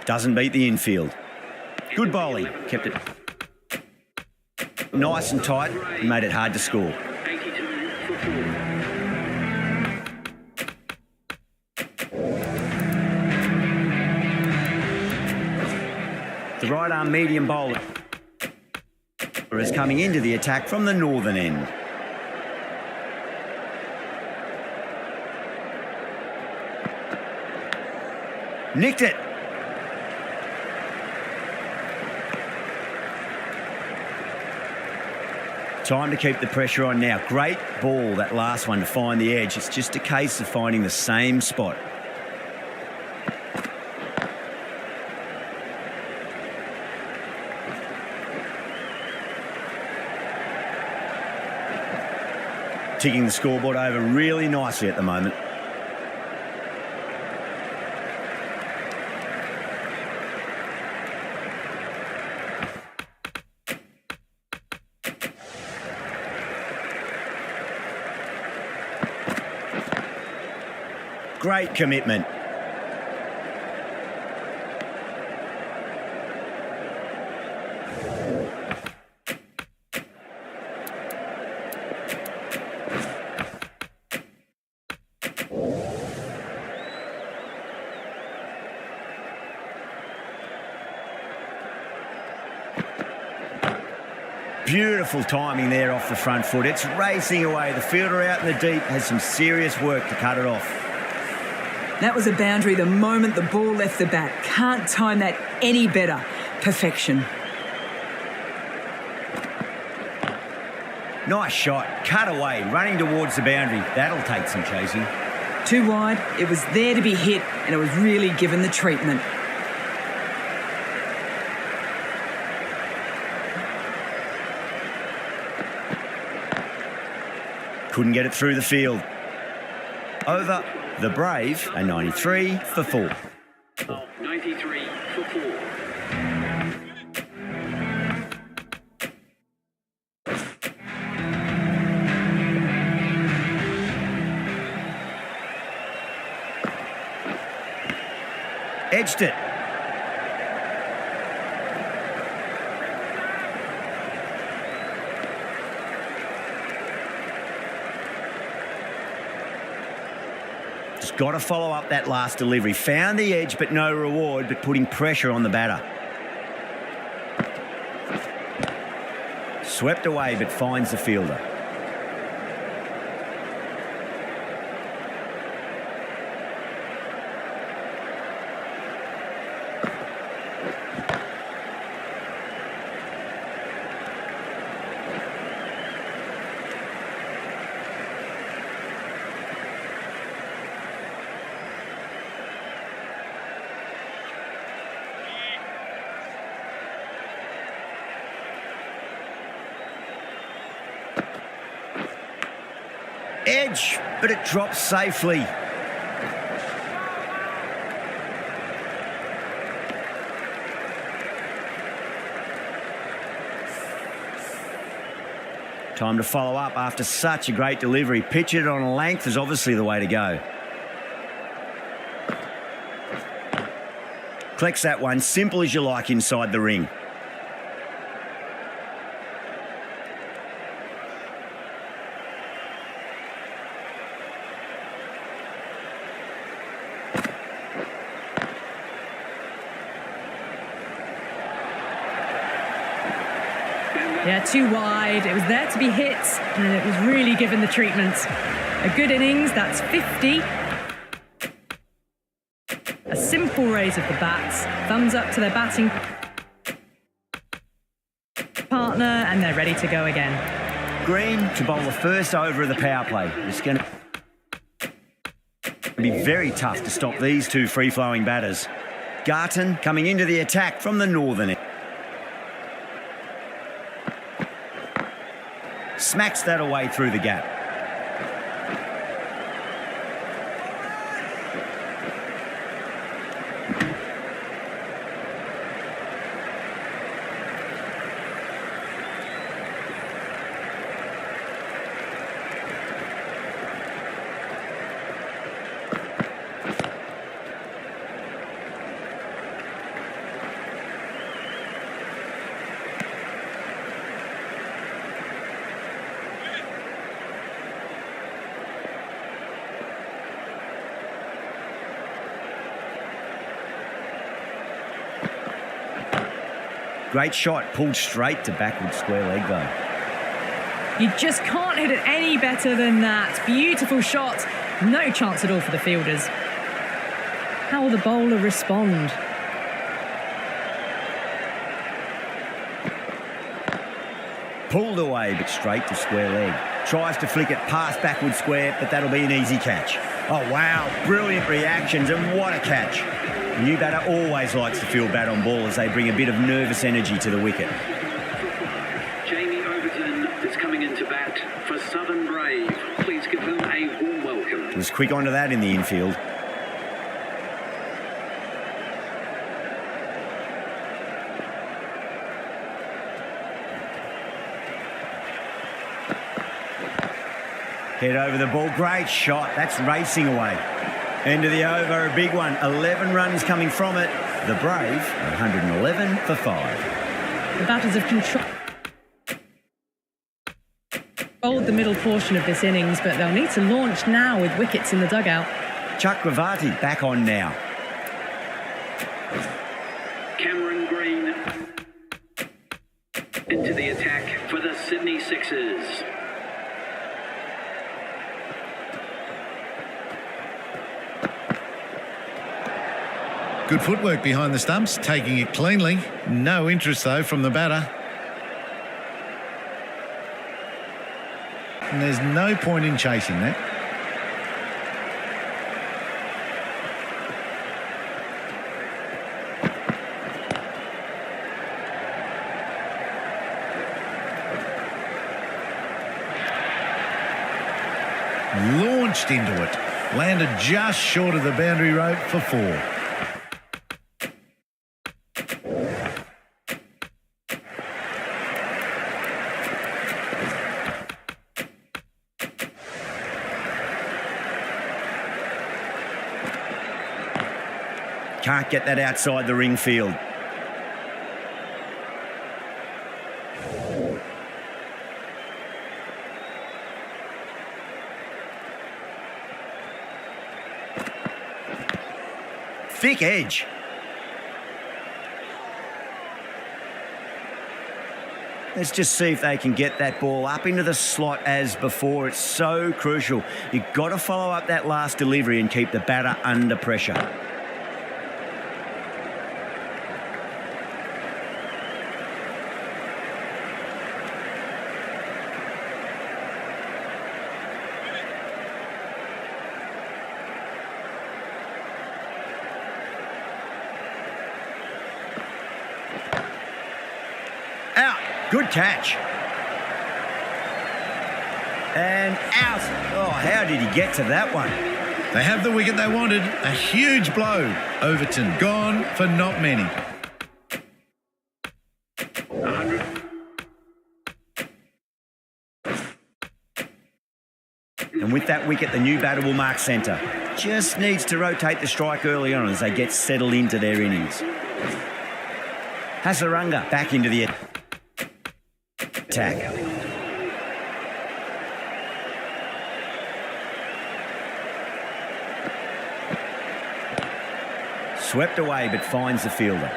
Doesn't beat the infield. Good bowling. Kept it nice and tight and made it hard to score. 82 for 4. The right arm medium bowler is coming into the attack from the northern end. Nicked it. Time to keep the pressure on now. Great ball, that last one, to find the edge. It's just a case of finding the same spot. Ticking the scoreboard over really nicely at the moment. Great commitment. Beautiful timing there off the front foot. It's racing away. The fielder out in the deep has some serious work to cut it off. That was a boundary the moment the ball left the bat. Can't time that any better. Perfection. Nice shot. Cut away. Running towards the boundary. That'll take some chasing. Too wide. It was there to be hit, and it was really given the treatment. Couldn't get it through the field. Over the Brave, a 93 for 4. 93 for 4. Edged it. Just got to follow up that last delivery. Found the edge, but no reward, but putting pressure on the batter. Swept away, but finds the fielder. edge, but it drops safely. Time to follow up after such a great delivery. Pitch it on a length is obviously the way to go. Collects that one, simple as you like inside the ring. Yeah, too wide. It was there to be hit, and it was really given the treatment. A good innings, that's 50. A simple raise of the bats. Thumbs up to their batting partner, and they're ready to go again. Green to bowl the first over of the power play. It's going to be very tough to stop these two free-flowing batters. Garton coming into the attack from the northern end. Smacks that away through the gap. Great shot, pulled straight to backward square leg though. You just can't hit it any better than that. Beautiful shot. No chance at all for the fielders. How will the bowler respond? Pulled away, but straight to square leg. Tries to flick it past backward square, but that'll be an easy catch. Oh, wow. Brilliant reactions, and what a catch. The new batter always likes to field bat on ball as they bring a bit of nervous energy to the wicket. Jamie Overton is coming into bat for Southern Brave. Please give them a warm welcome. Was quick onto that in the infield. Head over the ball, great shot. That's racing away. End of the over, a big one. 11 runs coming from it. The Brave, 111 for 5. The batters have controlled the middle portion of this innings, but they'll need to launch now with wickets in the dugout. Chakravarti back on now. Cameron Green into the attack for the Sydney Sixers. Good footwork behind the stumps, taking it cleanly. No interest, though, from the batter. And there's no point in chasing that. Launched into it. Landed just short of the boundary rope for 4. Can't get that outside the ring field. Thick edge. Let's just see if they can get that ball up into the slot as before. It's so crucial. You've got to follow up that last delivery and keep the batter under pressure. Out. Good catch. And out. Oh, how did he get to that one? They have the wicket they wanted. A huge blow. Overton gone for not many. 100. And with that wicket, the new batter will mark centre. Just needs to rotate the strike early on as they get settled into their innings. Hasaranga back into the attack. Swept away but finds the fielder.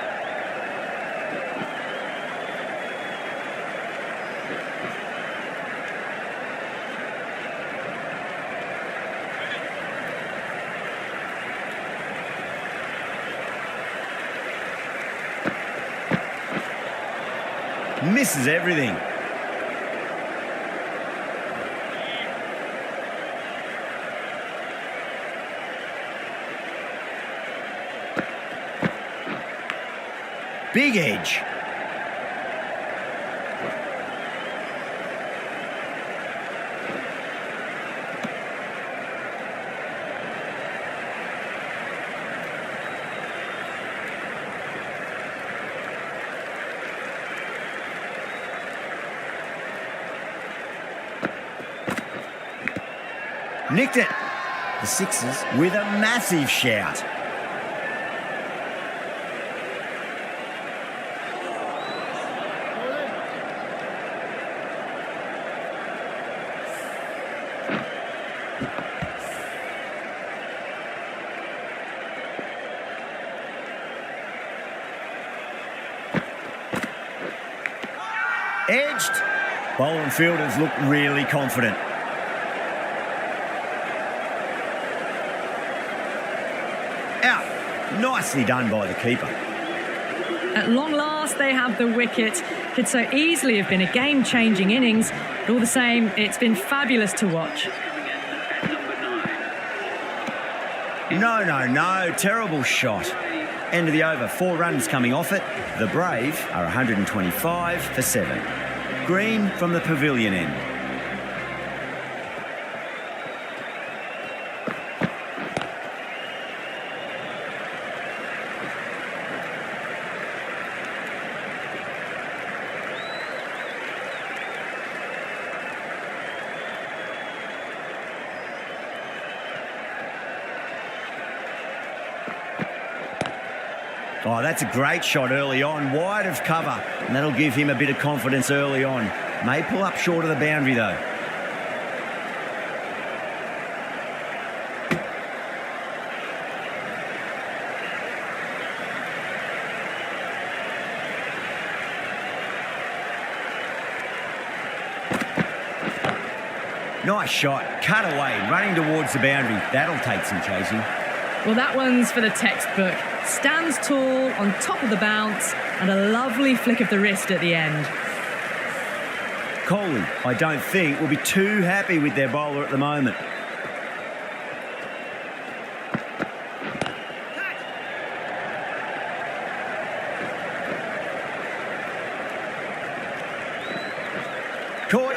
Misses everything. Big edge. Nicked it. The Sixers with a massive shout. Edged. Bowler and fielders look really confident. Out. Nicely done by the keeper. At long last, they have the wicket. Could so easily have been a game-changing innings, but all the same, it's been fabulous to watch. Coming in at number 9. No. Terrible shot. End of the over. 4 runs coming off it. The Brave are 125 for 7. Green from the pavilion end. Oh, that's a great shot early on, wide of cover, and that'll give him a bit of confidence early on. May pull up short of the boundary, though. Nice shot, cut away, running towards the boundary. That'll take some chasing. Well, that one's for the textbook. Stands tall, on top of the bounce, and a lovely flick of the wrist at the end. Kohli, I don't think, will be too happy with their bowler at the moment. Caught.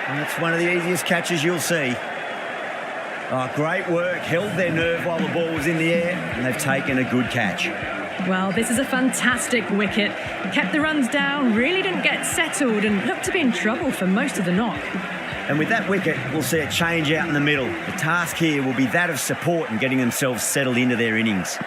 And that's one of the easiest catches you'll see. Oh, great work. Held their nerve while the ball was in the air, and they've taken a good catch. Well, this is a fantastic wicket. Kept the runs down, really didn't get settled, and looked to be in trouble for most of the knock. And with that wicket, we'll see a change out in the middle. The task here will be that of support and getting themselves settled into their innings.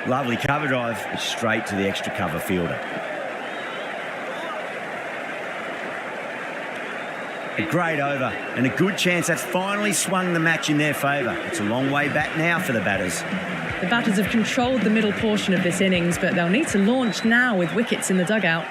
Lovely cover drive, straight to the extra cover fielder. A great over and a good chance that's finally swung the match in their favour. It's a long way back now for the batters. The batters have controlled the middle portion of this innings, but they'll need to launch now with wickets in the dugout.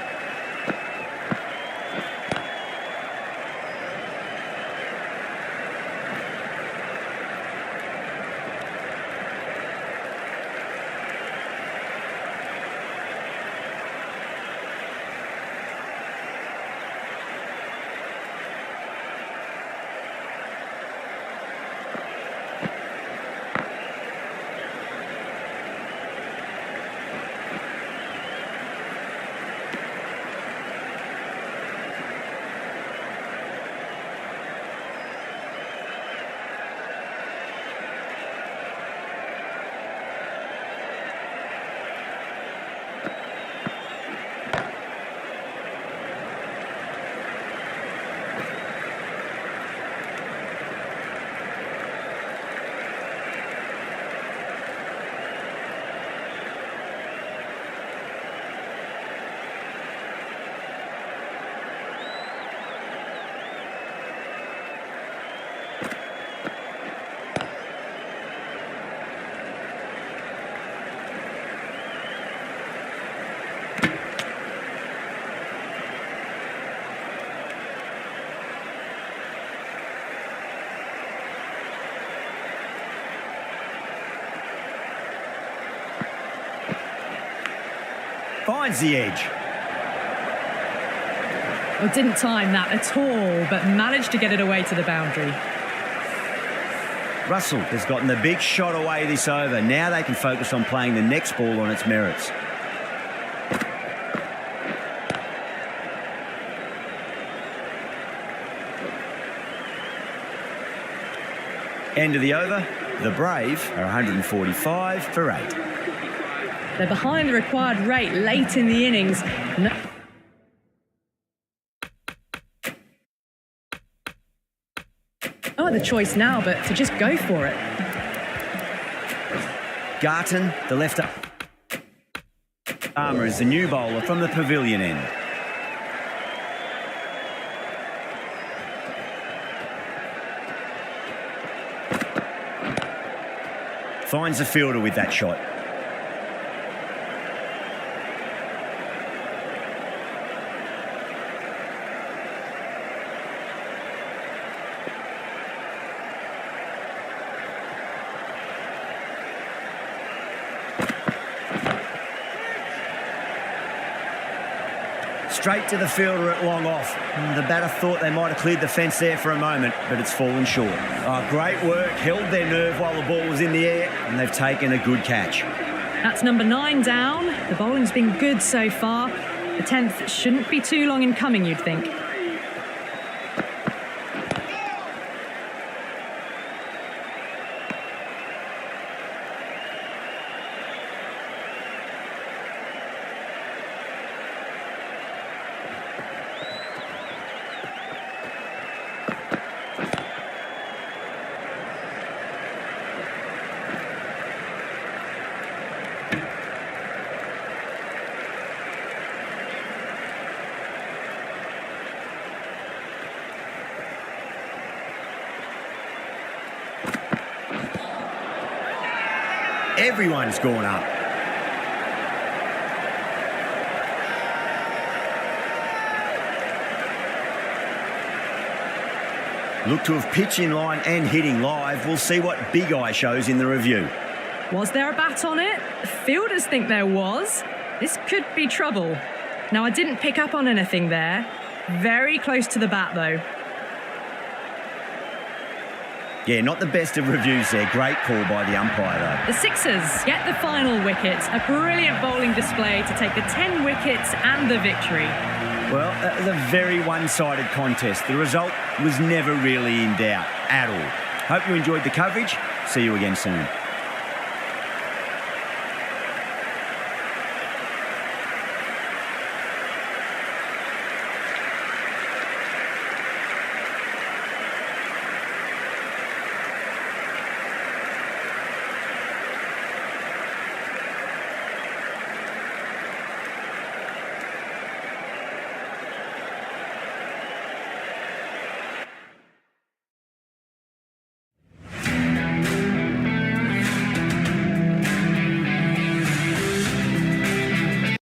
Finds the edge. Well, didn't time that at all, but managed to get it away to the boundary. Russell has gotten the big shot away this over. Now they can focus on playing the next ball on its merits. End of the over. The Brave are 145 for 8. They're behind the required rate late in the innings. Oh, the choice now, but to just go for it. Garton, the left armour, is the new bowler from the pavilion end. Finds the fielder with that shot. Straight to the fielder at long off. The batter thought they might have cleared the fence there for a moment, but it's fallen short. Oh, great work. Held their nerve while the ball was in the air, and they've taken a good catch. That's number 9 down. The bowling's been good so far. The 10th shouldn't be too long in coming, you'd think. Everyone's gone up. Look to have pitch in line and hitting live. We'll see what Big Eye shows in the review. Was there a bat on it? The fielders think there was. This could be trouble. Now, I didn't pick up on anything there. Very close to the bat, though. Yeah, not the best of reviews there. Great call by the umpire, though. The Sixers get the final wicket. A brilliant bowling display to take the 10 wickets and the victory. Well, it was a very one-sided contest. The result was never really in doubt at all. Hope you enjoyed the coverage. See you again soon.